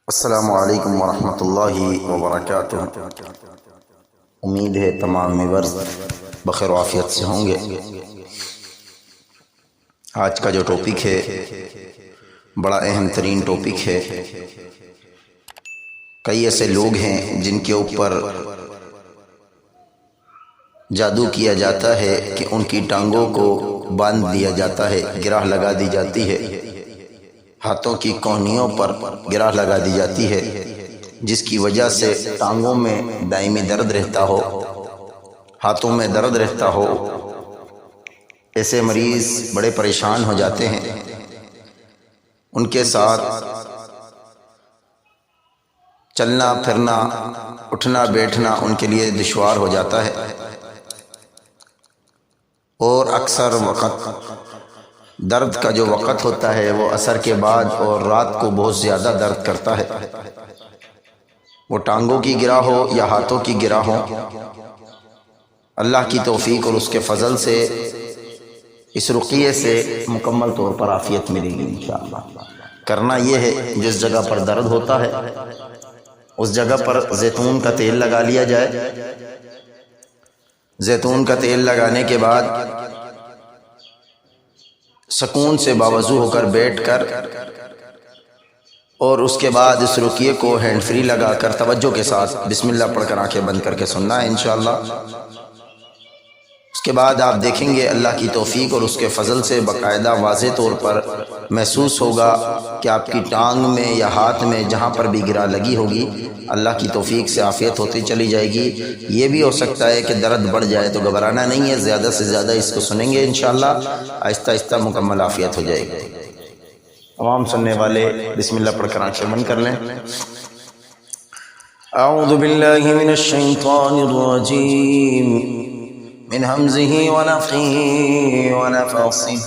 अस्सलामु अलैकुम वरहमतुल्लाहि वबरकातुह। उम्मीद है तमाम व्यूअर्स बखैर आफियत से होंगे। आज का जो टॉपिक है बड़ा अहम तरीन टॉपिक है। कई ऐसे लोग हैं जिनके ऊपर जादू किया जाता है कि उनकी टांगों को बांध दिया जाता है, गिरह लगा दी जाती है, हाथों की कोहनियों पर गिरह लगा दी जाती है, जिसकी वजह से टांगों में दायमी दर्द रहता हो, हाथों में दर्द रहता हो। ऐसे मरीज़ बड़े परेशान हो जाते हैं। उनके साथ चलना फिरना, उठना बैठना उनके लिए दुश्वार हो जाता है और अक्सर वक़्त दर्द का जो वक़्त होता है वो असर के बाद और रात को बहुत ज़्यादा दर्द करता है। वो टांगों की गिरा हो या हाथों की गिरा हो, अल्लाह की तौफीक और उसके फ़ज़ल से इस रुक़िये से मुकम्मल तौर पर आफ़ियत मिलेगी इंशाअल्लाह। करना ये है, जिस जगह पर दर्द होता है उस जगह पर जैतून का तेल लगा लिया जाए। जैतून का तेल लगाने के बाद सुकून से बावजू होकर बैठकर और उसके बाद इस रुकिये को हैंड फ्री लगाकर तवज्जो के साथ बिस्मिल्लाह पढ़कर आंखें बंद करके सुनना है इंशाअल्लाह। उसके बाद आप देखेंगे अल्लाह की तौफीक और उसके फ़ज़ल से बाकायदा वाज़े तौर पर महसूस होगा कि आपकी टांग में या हाथ में जहाँ पर भी गिरा लगी होगी अल्लाह की तौफीक से आफ़ियत होती चली जाएगी। ये भी हो सकता है कि दर्द बढ़ जाए, तो घबराना नहीं है, ज़्यादा से ज़्यादा इसको सुनेंगे इंशाअल्लाह, आहिस्ता आहिस्ता मुकम्मल आफ़ियत हो जाएगी। तमाम सुनने वाले बिस्मिल्लाह पढ़कर आंखें बंद कर लें। अऊज़ु बिल्लाहि मिनश शैतानिर रजीम मिन हमज़िही व नफ़्ख़िही व नफ़्ख़िही।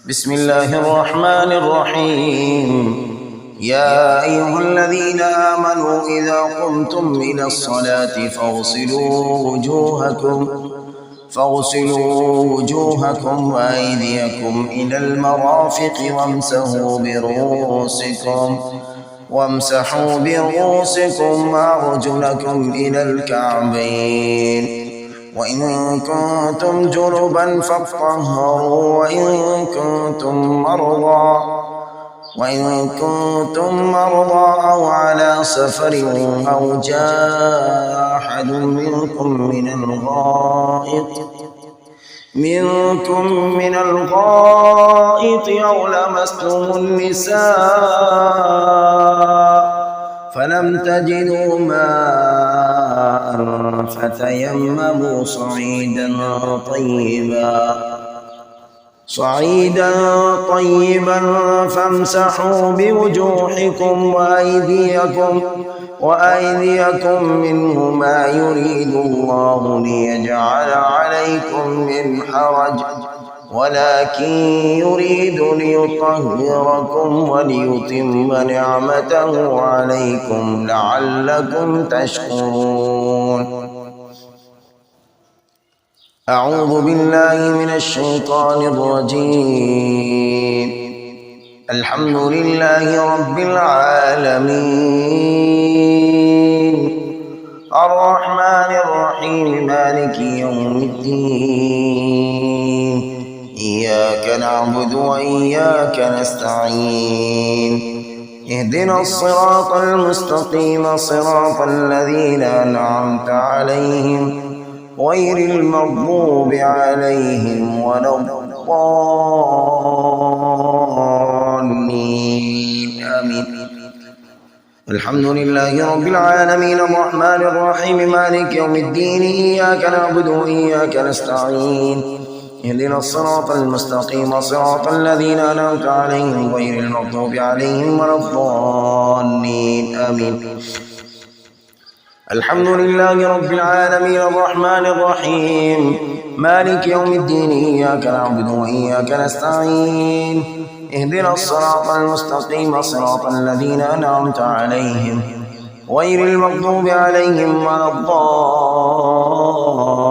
बिस्मिल्लाहिर रहमानिर रहीम। या अय्युहल्लज़ीना आमनू इज़ा क़ुमतुम इलस्सलाति फ़ग़सिलू वुजूहकुम व अयदियकुम इलल मराफ़िक़ि वम्सहू बिरुऊसिकुम व अर्जुलकुम इलल कअबैन وإن كنتم جنبا فاطهروا وإن كنتم مرضى أو على سفر أو جاء أحد منكم من الغائط أو لمستم النساء فلم تجدوا ماء فتيمموا صعيدا طيبا فامسحوا بوجوهكم وأيديكم منه ما يريد الله ليجعل عليكم من حرج ولكن يريد ليطهركم وليتم نعمته عليكم لعلكم تشكرون. أعوذ بالله من الشيطان الرجيم. الحمد لله رب العالمين الرحمن الرحيم مالك يوم الدين إياك نعبد وإياك نستعين اهدنا الصراط المستقيم صراط الذين أنعمت عليهم غير المغضوب عليهم ولا الضالين آمين. الحمد لله رب العالمين الرحمن الرحيم مالك يوم الدين إياك نعبد وإياك نستعين اهدنا الصراط المستقيم صراط الذين أنعمت عليهم غير المغضوب عليهم ولا الضالين آمين. الحمد لله رب العالمين الرحمن الرحيم مالك يوم الدين إياك نعبد وإياك نستعين اهدنا الصراط المستقيم صراط الذين أنعمت عليهم غير المغضوب عليهم ولا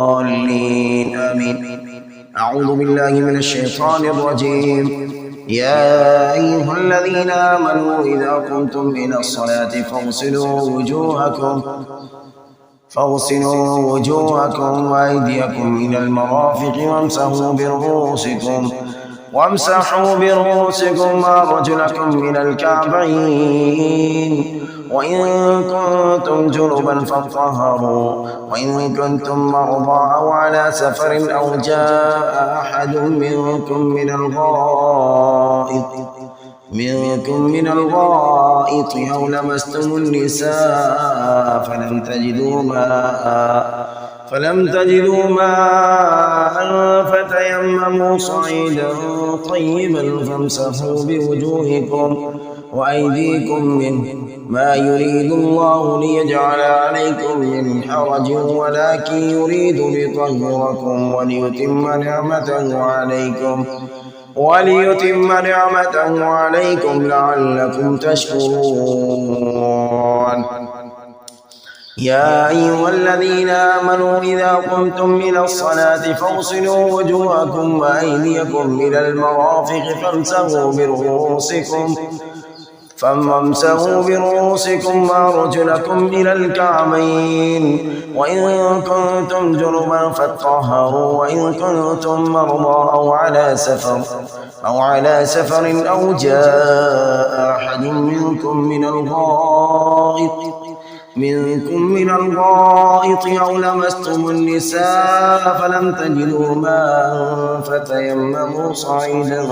الضالين آمين. أعوذ بالله من الشيطان الرجيم. يا أيها الذين آمنوا إذا قمتم إلى الصلاة فاغسلوا وجوهكم وأيديكم إلى المرافق وامسحوا برؤوسكم وأرجلكم إلى الكعبين وإن كنتم جنبا فاطهروا وإن كنتم مرضى أو على سفر أو جاء أحد منكم من الغائط أو لمستم النساء فلم تجدوا ماء فتيمموا صعيدا طيبا فامسحوا بوجوهكم وأيديكم منه ما يريد الله ليجعل عليكم من حرج ولكن يريد ليطهركم وليتم نعمته عليكم لعلكم تشكرون. يا أيها الذين آمنوا إذا قمتم إلى الصلاة فاغسلوا وجوهكم وأيديكم إلى المرافق فامسحوا برؤوسكم وأرجلكم إلى الكعبين وإن كنتم جنبا فاطهروا وإن كنتم مرضى أو على سفر أو جاء أحد منكم من الغائط أو لمستم النساء فلم تجدوا ماء فتيمموا صعيدا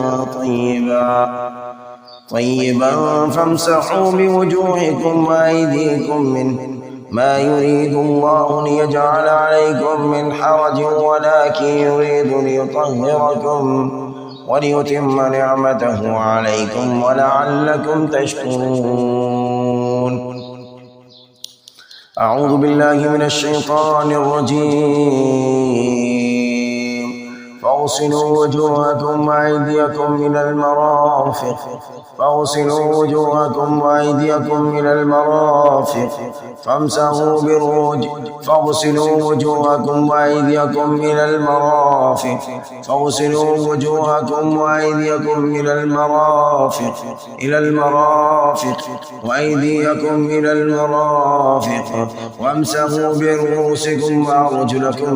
طيبا فامسحوا بوجوهكم وأيديكم منه ما يريد الله ليجعل عليكم من حرج ولكن يريد ليطهركم وليتم نعمته عليكم ولعلكم تشكرون. أعوذ بالله من الشيطان الرجيم. فاغسلوا وجوهكم وأيديكم إلى المرافق فامسحوا برؤوسكم وأرجلكم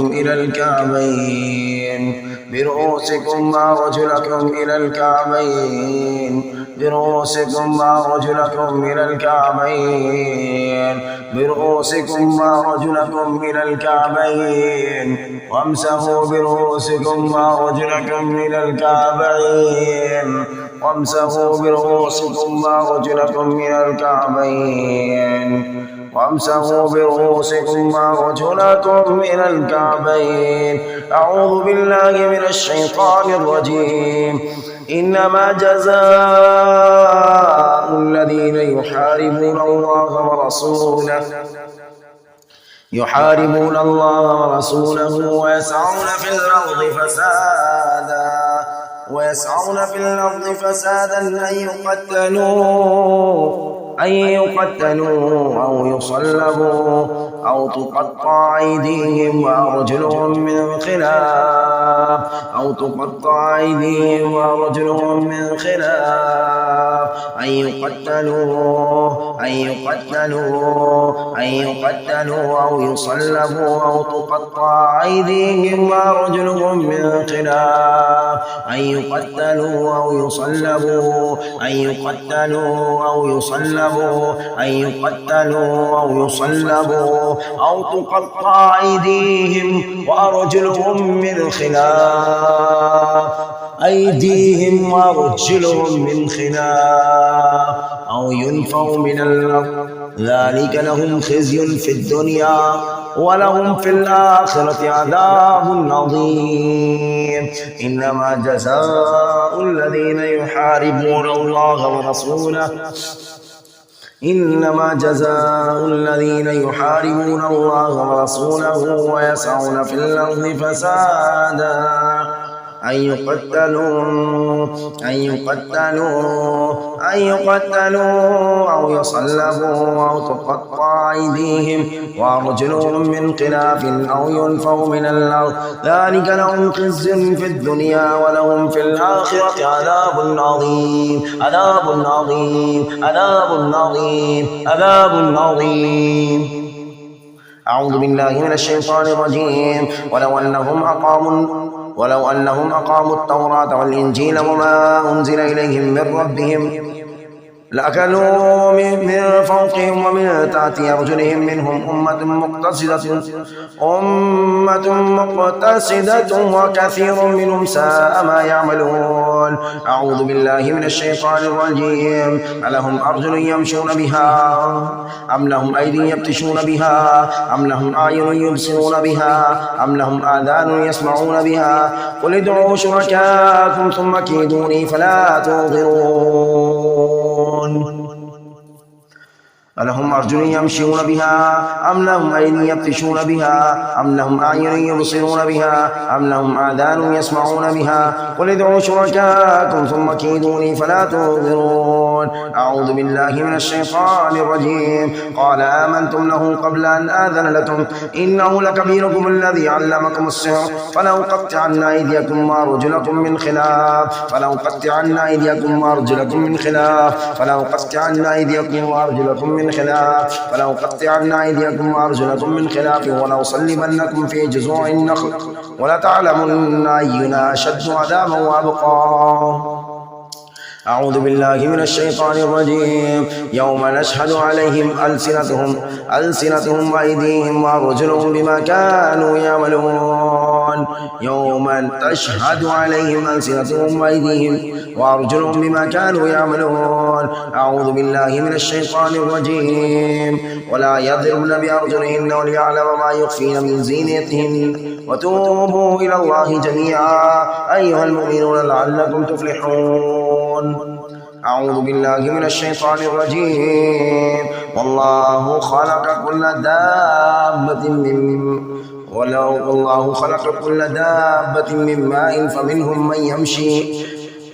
إلى الكعبين برؤوسكم وأرجلكم إلى الكعبين وامسحوا برؤوسكم وأرجلكم إلى الكعبين وامسحوا برؤوسكم وأرجلكم إلى الكعبين. أعوذ بالله من الشيطان الرجيم. إنما جزاء الذين يحاربون الله ورسوله ويسعون في الأرض فسادا أن يقتلوا أو يصلبوا أو تقطع أيديهم وأرجلهم من خلاف أن يقتلوا أو يصلبوا أو تقطع أيديهم وأرجلهم من خلاف أو تقطع أيديهم وأرجلهم من خلاف أو ينفوا من الأرض ذلك لهم خزي في الدنيا ولهم في الآخرة عذاب عظيم. إنما جزاء الذين يحاربون الله ورسوله ويسعون في الأرض أو يصلبوا أو تقطع أيديهم وأرجلهم من خلاف أو ينفوا من الأرض ذلك لهم خزي في الدنيا ولهم في الآخرة عذاب عظيم عذاب عظيم عذاب عظيم عذاب عظيم. أعوذ بالله من الشيطان الرجيم. ولو أنهم أقاموا التوراة والإنجيل وما أنزل إليهم من ربهم لأكلوا من فوقهم ومن تحت أرجلهم منهم أمة مقتصدة وكثير منهم ساء ما يعملون. أعوذ بالله من الشيطان الرجيم. ألهم أرجل يمشون بها أم لهم أيدي يبطشون بها أم لهم أعين يبصرون بها أم لهم آذان يسمعون بها قل ادعوا شركاءكم ثم كيدوني فلا تنظرون. ألهم أرجل يمشون بها أم لهم أيدي يبطشون بها أم لهم أعين يبصرون بها أم لهم آذان يسمعون بها قل ادعوا شركاءكم ثم كيدوني فلا تنظرون. أعوذ بالله من الشيطان الرجيم. قال آمنتم له قبل أن آذن لكم إنه لكبيركم الذي علمكم السحر فلأقطعن أيديكم وأرجلكم من خلاف فلأقطعن أيديكم وأرجلكم من خلاف فلأقطعن أيديكم وأرجلكم من خلاف فلأقطعن أيديكم وأرجلكم من خلاف ولأصلبنكم في جذوع النخل ولتعلمن أينا أشد عذابا وأبقى. أعوذ بالله من الشيطان الرجيم. يوم نشهد عليهم ألسنتهم وأيديهم وأرجلهم بما كانوا يعملون. يوم تشهد عليهم ألسنتهم وأيديهم وأرجلهم بما كانوا يعملون. أعوذ بالله من الشيطان الرجيم. ولا يضربن بأرجلهن وليعلم ما يخفين من زينتهن وتوبوا إلى الله جميعا أيها المؤمنون لعلكم تفلحون. أعوذ بالله من الشيطان الرجيم. والله خلق كل دابة من ماء فمنهم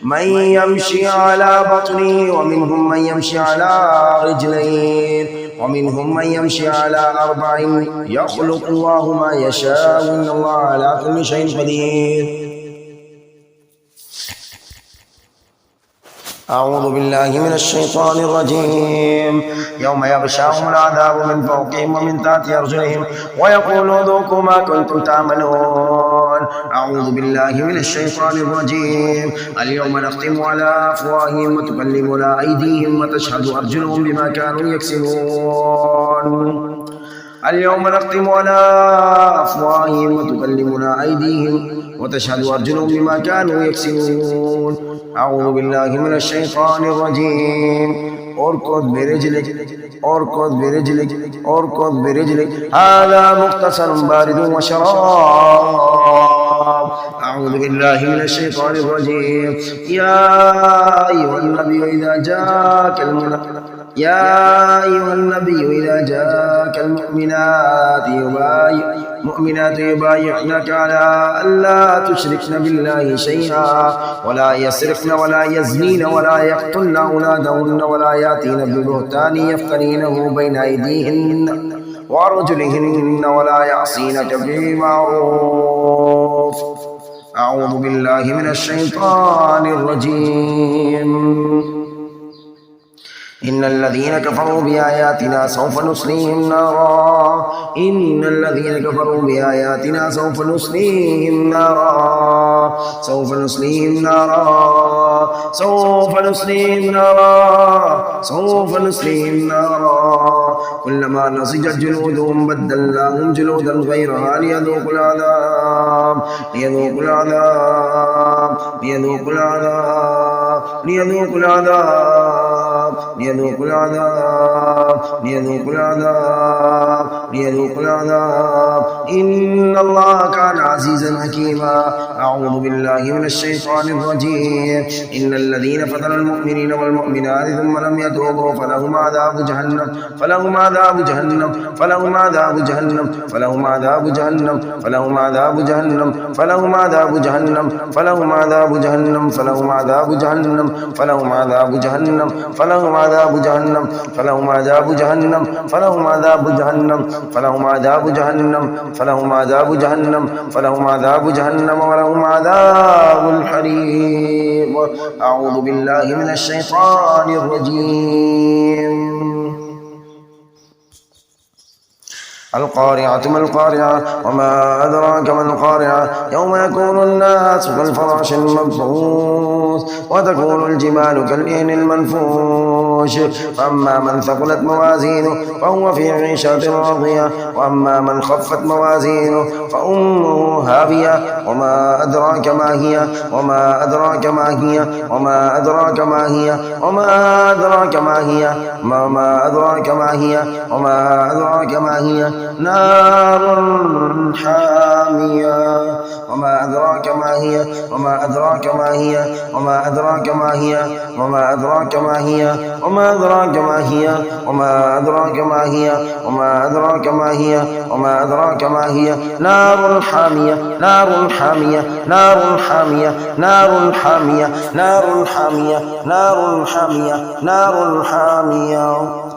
من يمشي على بطنه ومنهم من يمشي على رجلين ومنهم من يمشي على 4 يخلق الله ما يشاء إن الله على كل شيء قدير. أعوذ بالله من الشيطان الرجيم. يوم يغشاهم العذاب من فوقهم ومن تحت أرجلهم ويقول ذوقوا ما كنتم تعملون. أعوذ بالله من الشيطان الرجيم. اليوم نختم على أفواههم وتكلمنا أيديهم وتشهد أرجلهم بما كانوا يكسبون. اليوم نختم على أفواههم وتكلمنا أيديهم وتشهد أرجلهم بما كانوا يكسبون. أعوذ بالله من الشيطان الرجيم. اركض برجلك هذا مغتسل بارد وشراب. أعوذ بالله من الشيطان الرجيم. يا أيها النبي إذا جاءك المؤمنات يبايعنك على ألا تشركن بالله شيئا ولا يسرقن ولا يزنين ولا يقتلن أولادهن ولا يأتين ببهتان يفترينه بين أيديهن وأرجلهن ولا يعصينك في معروف. أعوذ بالله من الشيطان الرجيم. إن الذين كفروا بآياتنا سوف نصليهم نارا كلما نضجت جلودهم بدلناهم جلودا غيرها ليذوقوا العذاب ليذوقوا العذاب ليذوقوا العذاب ليذوقوا العذاب إن الله كان عزيزا حكيما. أعوذ بالله من الشيطان الرجيم. إن الذين فتنوا المؤمنين والمؤمنات ثم لم يتوبوا فلهم عذاب جهنم فلهم عذاب جهنم فلهم عذاب جهنم فلهم عذاب جهنم فلهم عذاب جهنم فلهم عذاب جهنم فلهم عذاب جهنم فلهم عذاب جهنم فلهم عذاب جهنم فلهم عذاب جهنم فلهم عذاب جهنم فلهم عذاب جهنم فلهم عذاب جهنم فلهم عذاب جهنم فلهم عذاب جهنم ولهم عذاب الحريق. أعوذ بالله من الشيطان الرجيم. القارعة ما القارعة وما أدراك ما القارعة يوم يكون الناس كالفراش المبثوث وتكون الجبال كالعهن المنفوش فأما من ثقلت موازينه فهو في عيشة راضية وأما من خفت موازينه فأمه هاوية وما أدراك ما هي وما أدراك ما هي وما أدراك ما هي وما أدراك ما هي وما أدراك ما هي وما أدراك ما هي نار حامية وما أدراك ما هي وما أدراك ما هي وما أدراك ما هي وما أدراك ما هي وما أدراك ما هي وما أدراك ما هي وما أدراك ما هي وما أدراك ما هي نار حامية نار حامية نار حامية نار حامية نار حامية نار حامية نار حامية.